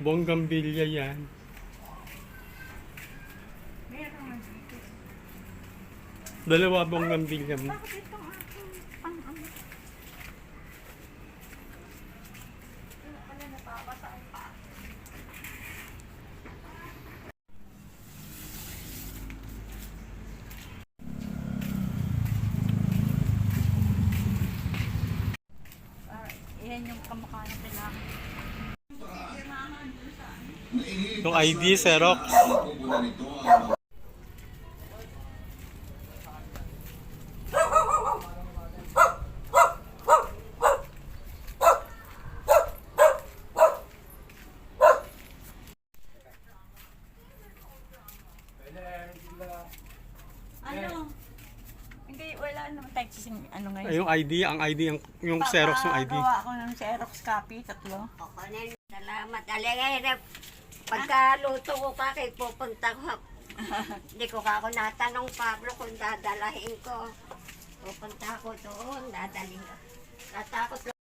Bonggambilya yan. Meron nga dito. Dalawa bonggambilya mo. Bakit itong aking pang-ano? Ano pala napapasaan pa? Yan yung kamukha na kailangan. Yung ID, Xerox. Ano? Hindi, wala naman tayo kasing ano ngayon. Ay, yung ID, yung Xerox yung ID. Papagawa ako ng Xerox copy, 3. Kukunin. Salamat. Aligay, pagkaluto ko ka, kay pupunta ko. Hindi ko ka ako natanong, Pablo, kung dadalahin ko. Pupunta ako doon, dadalhin ko. Natakot lang.